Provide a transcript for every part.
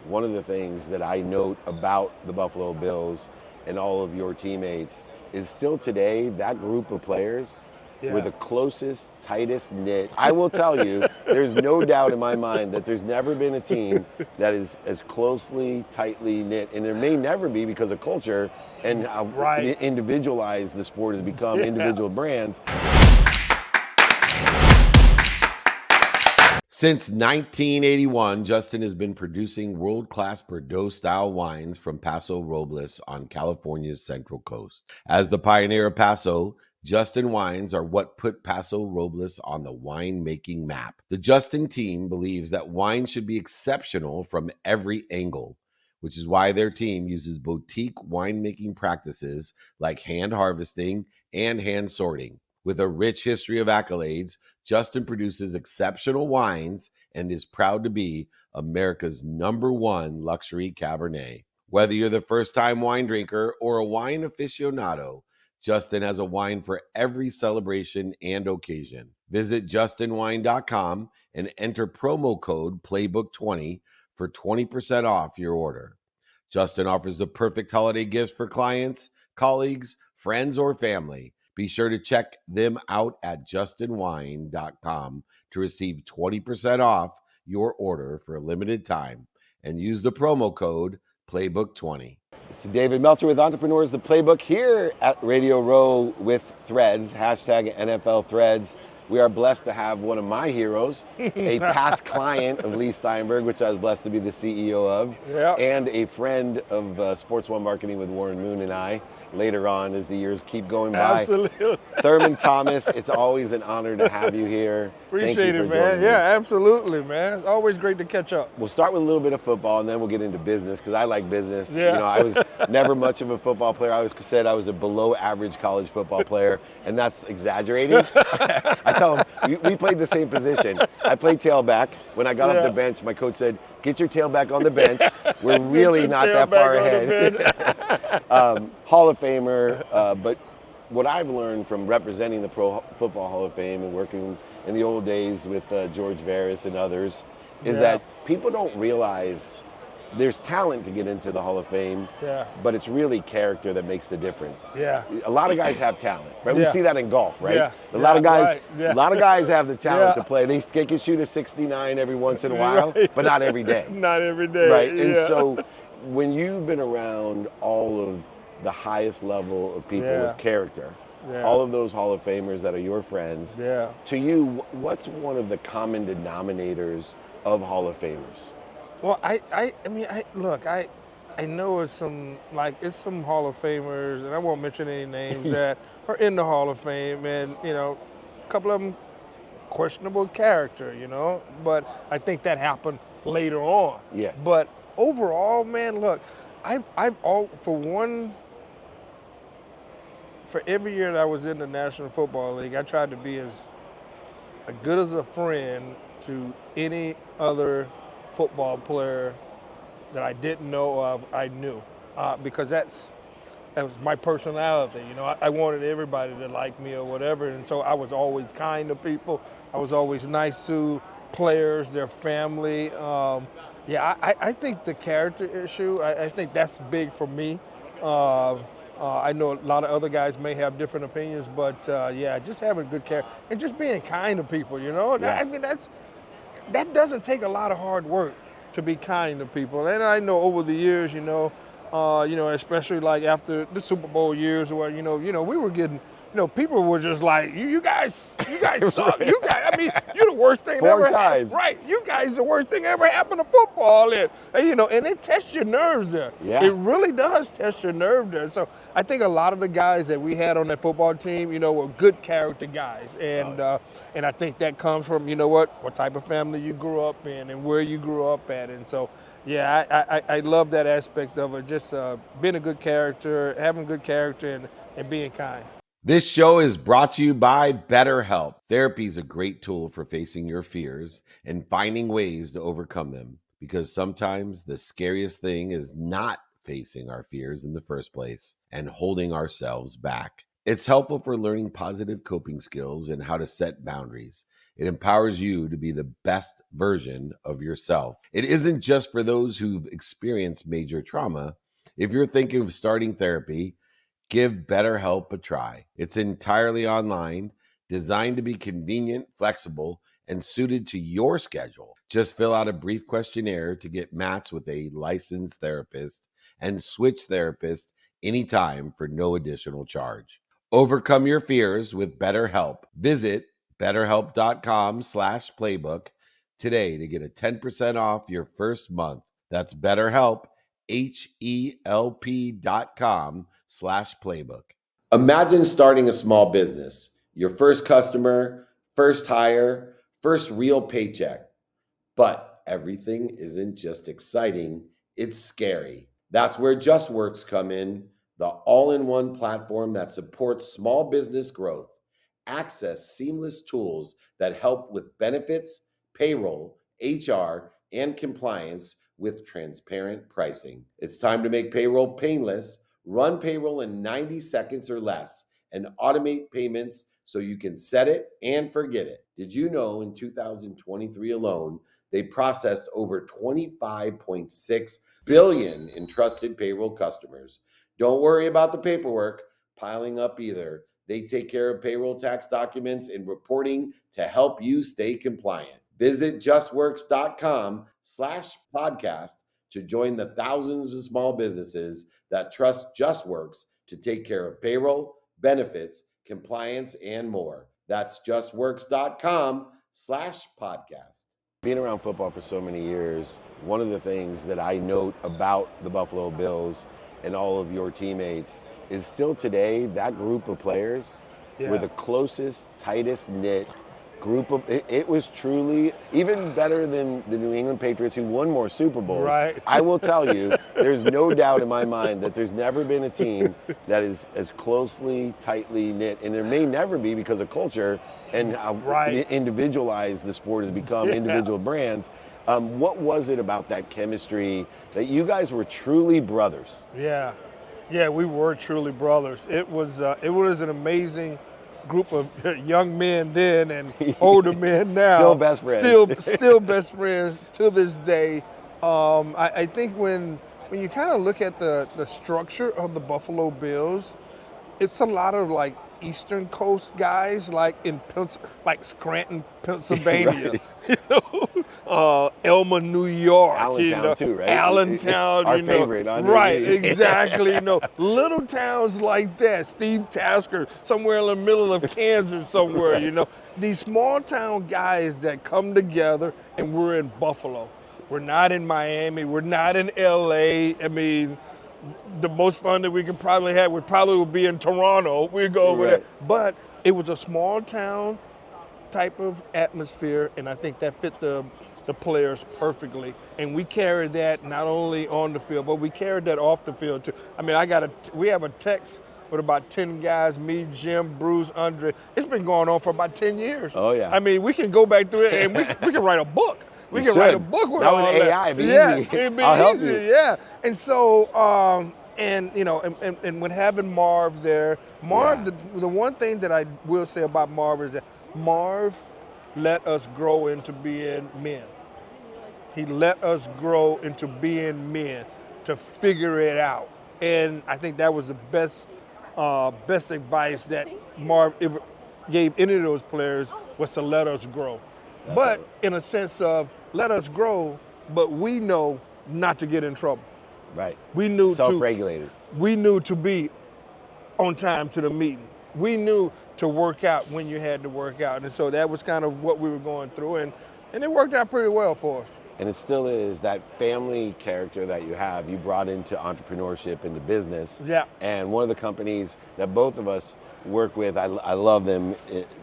one of the things that I note about the Buffalo Bills and all of your teammates is still today that group of players were Yeah. the closest, tightest knit. I will tell you, there's no doubt in my mind that there's never been a team that is as closely, tightly knit, and there may never be because of culture and how Right. individualized the sport has become, Yeah. individual brands. Since 1981, Justin has been producing world-class Bordeaux-style wines from Paso Robles on California's Central Coast. As the pioneer of Paso, Justin wines are what put Paso Robles on the winemaking map. The Justin team believes that wine should be exceptional from every angle, which is why their team uses boutique winemaking practices like hand harvesting and hand sorting. With a rich history of accolades, Justin produces exceptional wines and is proud to be America's #1 luxury Cabernet. Whether you're the first-time wine drinker or a wine aficionado, Justin has a wine for every celebration and occasion. Visit justinwine.com and enter promo code Playbook20 for 20% off your order. Justin offers the perfect holiday gifts for clients, colleagues, friends, or family. Be sure to check them out at justinwine.com to receive 20% off your order for a limited time and use the promo code Playbook20. It's David Meltzer with Entrepreneurs The Playbook here at Radio Row with Threads, hashtag NFL Threads. We are blessed to have one of my heroes, a past client of Lee Steinberg, which I was blessed to be the CEO of, Yeah. and a friend of Sports One Marketing with Warren Moon and I later on as the years keep going by. Absolutely. Thurman Thomas, it's always an honor to have you here. Thank Appreciate you it, for man. joining me. Yeah, absolutely, man. It's always great to catch up. We'll start with a little bit of football and then we'll get into business because I like business. Yeah. You know, I was never much of a football player. I always said I was a below average college football player, and that's exaggerating. I tell them, we played the same position. I played tailback. When I got off Yeah. the bench, my coach said, get your tailback on the bench. We're Get really your not that tailback far on the ahead. Hall of Famer, but what I've learned from representing the Pro Football Hall of Fame and working in the old days with George Veras and others is Yeah. that people don't realize there's talent to get into the Hall of Fame, Yeah. but it's really character that makes the difference. Yeah. A lot of guys have talent, right? We Yeah. see that in golf, right? Yeah. A lot of guys, Right. Yeah. a lot of guys have the talent Yeah. to play. They can shoot a 69 every once in a while, Right. but not every day. Not every day. Right. And Yeah. so when you've been around all of the highest level of people Yeah. with character, Yeah. all of those Hall of Famers that are your friends, Yeah. to you, what's one of the common denominators of Hall of Famers? Well, I mean, look, I know it's some Hall of Famers, and I won't mention any names that are in the Hall of Fame, and a couple of them questionable character, but I think that happened later on. Yes. But overall, man, look, for every year that I was in the National Football League, I tried to be as good as a friend to any other football player that I didn't know of, I knew, because that was my personality. I wanted everybody to like me or whatever, and so I was always kind to people. I was always nice to players, their family. I think the character issue, I think that's big for me. I know a lot of other guys may have different opinions, but just having good character and just being kind to people, Yeah. I mean, that doesn't take a lot of hard work to be kind to people. And I know over the years, especially like after the Super Bowl years where, we were getting, people were just like, you guys suck. You guys, I mean, you're the worst thing that Four ever times. Right. You guys the worst thing ever happened to football. And it tests your nerves there. Yeah. It really does test your nerve there. So I think a lot of the guys that we had on that football team, were good character guys. And I think that comes from, what type of family you grew up in and where you grew up at. And so, I love that aspect of it, just being a good character, having good character, and being kind. This show is brought to you by BetterHelp. Therapy is a great tool for facing your fears and finding ways to overcome them, because sometimes the scariest thing is not facing our fears in the first place and holding ourselves back. It's helpful for learning positive coping skills and how to set boundaries. It empowers you to be the best version of yourself. It isn't just for those who've experienced major trauma. If you're thinking of starting therapy, give BetterHelp a try. It's entirely online, designed to be convenient, flexible, and suited to your schedule. Just fill out a brief questionnaire to get matched with a licensed therapist and switch therapists anytime for no additional charge. Overcome your fears with BetterHelp. Visit betterhelp.com/playbook today to get a 10% off your first month. That's BetterHelp, HELP.com/playbook. Imagine starting a small business, your first customer, first hire, first real paycheck. But everything isn't just exciting, it's scary. That's where JustWorks come in, the all-in-one platform that supports small business growth. Access seamless tools that help with benefits, payroll, HR, and compliance with transparent pricing. It's time to make payroll painless. Run payroll in 90 seconds or less and automate payments so you can set it and forget it. Did you know in 2023 alone, they processed over 25.6 billion in trusted payroll customers? Don't worry about the paperwork piling up either. They take care of payroll tax documents and reporting to help you stay compliant. Visit justworks.com/podcast to join the thousands of small businesses that trust JustWorks to take care of payroll, benefits, compliance, and more. That's justworks.com/podcast. Being around football for so many years, one of the things that I note about the Buffalo Bills and all of your teammates is still today, that group of players were the closest, tightest knit group of, it was truly even better than the New England Patriots, who won more Super Bowls. Right. I will tell you, there's no doubt in my mind that there's never been a team that is as closely, tightly knit, and there may never be because of culture and how individualized the sport has become, individual brands. What was it about that chemistry that you guys were truly brothers? Yeah, we were truly brothers. It was an amazing group of young men then and older men now. Still best friends. Still best friends to this day. I think when you kind of look at the structure of the Buffalo Bills, it's a lot of like Eastern Coast guys, like like Scranton, Pennsylvania, Elma, New York, Allentown too, right? Allentown, Our favorite, right? Exactly. Little towns like that. Steve Tasker, somewhere in the middle of Kansas, somewhere. These small town guys that come together, and we're in Buffalo. We're not in Miami. We're not in LA. I mean, the most fun that we could probably have would be in Toronto. We'd go over there. But it was a small town type of atmosphere, and I think that fit the players perfectly. And we carried that not only on the field, but we carried that off the field too. I mean, we have a text with about 10 guys, me, Jim, Bruce, Andre. It's been going on for about 10 years. Oh, yeah. I mean, we can go back through it, and we can write a book. We can write a book with all that. AI, it'd be easy. It'd be I'll help easy, you. yeah. And so, and when having Marv there, the one thing that I will say about Marv is that Marv let us grow into being men. He let us grow into being men to figure it out. And I think that was the best advice that Marv ever gave any of those players, was to let us grow. But in a sense of let us grow, but we know not to get in trouble. Right. We knew self-regulated. We knew to be on time to the meeting. We knew to work out when you had to work out. And so that was kind of what we were going through, and it worked out pretty well for us. And it still is that family character that you have. You brought into entrepreneurship, into business. Yeah. And one of the companies that both of us work with, I love them,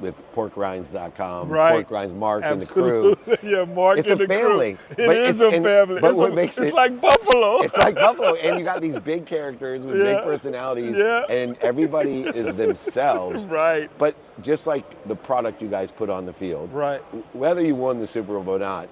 with porkrinds.com. Right. Pork Rinds, Mark Absolutely. and the crew. Yeah, Mark it's and a the family. crew. It is a family. But what makes it's like Buffalo. It's like Buffalo. And you got these big characters with big personalities. Yeah. And everybody is themselves. Right. But just like the product you guys put on the field. Right. Whether you won the Super Bowl or not,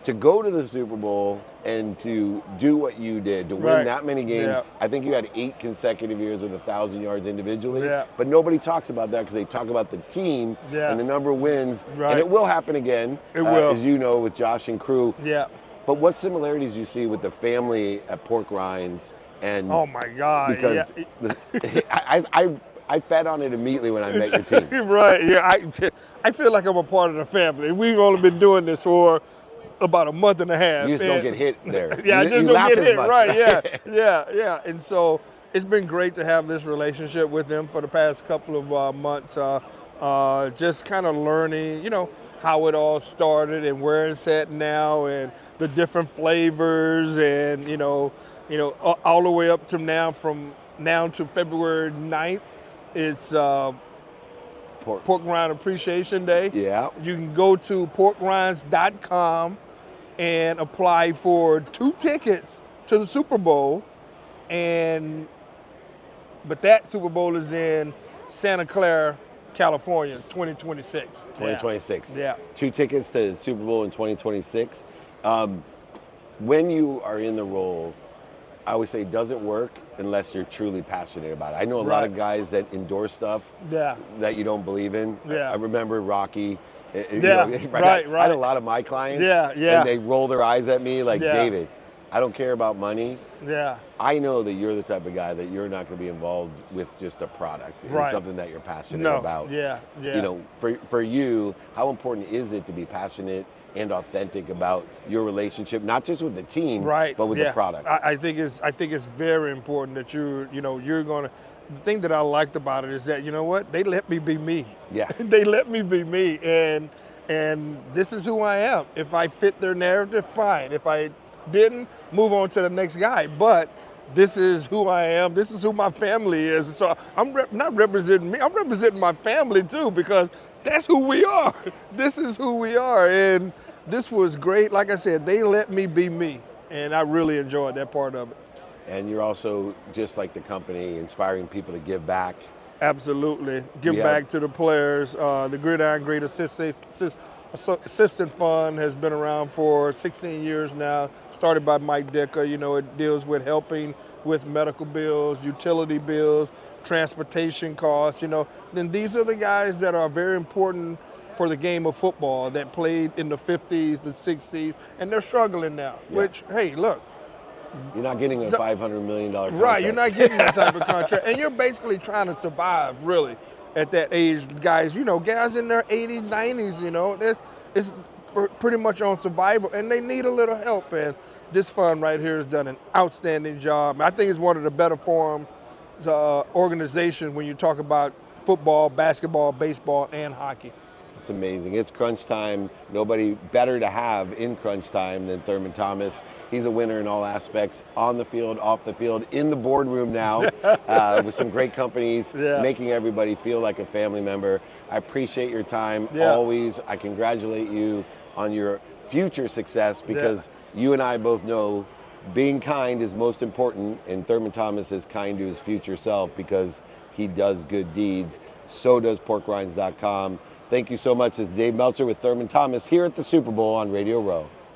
to go to the Super Bowl and to do what you did, to win Right. that many games. Yeah. I think you had 8 consecutive years with 1,000 yards individually. Yeah. But nobody talks about that because they talk about the team Yeah. and the number of wins. Right. And it will happen again, It will. as you know, with Josh and crew. Yeah. But what similarities do you see with the family at Pork Rinds? And Oh my God. because yeah. I fed on it immediately when I met your team. Right. Yeah. I feel like I'm a part of the family. We've only been doing this for about a month and a half. You just don't get hit there. Yeah, I you just laugh don't get as hit. much. Right. Yeah. And so it's been great to have this relationship with them for the past couple of months. Just kind of learning, how it all started and where it's at now, and the different flavors, and all the way up to now, from now to February 9th, it's Pork Rind Appreciation Day. Yeah. You can go to porkrinds.com and apply for 2 tickets to the Super Bowl, but that Super Bowl is in Santa Clara, California, 2026. 2026. Yeah. 2 tickets to the Super Bowl in 2026. When you are in the role, I always say it doesn't work unless you're truly passionate about it. I know a lot of guys that endorse stuff that you don't believe in. Yeah. I remember Rocky. Right. I had a lot of my clients. Yeah. And they roll their eyes at me like, Yeah. David, I don't care about money. Yeah. I know that you're the type of guy that you're not going to be involved with just a product. Right. It's something that you're passionate No. about. Yeah. For you, how important is it to be passionate and authentic about your relationship, not just with the team, but with the product? I think it's very important that you're gonna. The thing that I liked about it is that they let me be me. Yeah. They let me be me, and this is who I am. If I fit their narrative, fine. If I didn't, move on to the next guy. But this is who I am. This is who my family is. So I'm not representing me. I'm representing my family too, because that's who we are. This is who we are. And this was great. Like I said, they let me be me. And I really enjoyed that part of it. And you're also, just like the company, inspiring people to give back. Absolutely. Give back to the players. The Gridiron Great Assistant Fund has been around for 16 years now. Started by Mike Dicker. It deals with helping with medical bills, utility bills, transportation costs. Then these are the guys that are very important for the game of football, that played in the 50s, the 60s, and they're struggling now. Yeah. Which, hey, look. You're not getting a $500 million contract. Right, you're not getting that type of contract. And you're basically trying to survive, really, at that age. Guys, guys in their 80s, 90s, it's pretty much on survival, and they need a little help. And this fund right here has done an outstanding job. I think it's one of the better formed organizations when you talk about football, basketball, baseball, and hockey. It's amazing. It's crunch time. Nobody better to have in crunch time than Thurman Thomas. He's a winner in all aspects, on the field, off the field, in the boardroom now, with some great companies, making everybody feel like a family member. I appreciate your time always. I congratulate you on your future success, because you and I both know being kind is most important, and Thurman Thomas is kind to his future self because he does good deeds. So does porkrinds.com. Thank you so much. This is Dave Meltzer with Thurman Thomas here at the Super Bowl on Radio Row.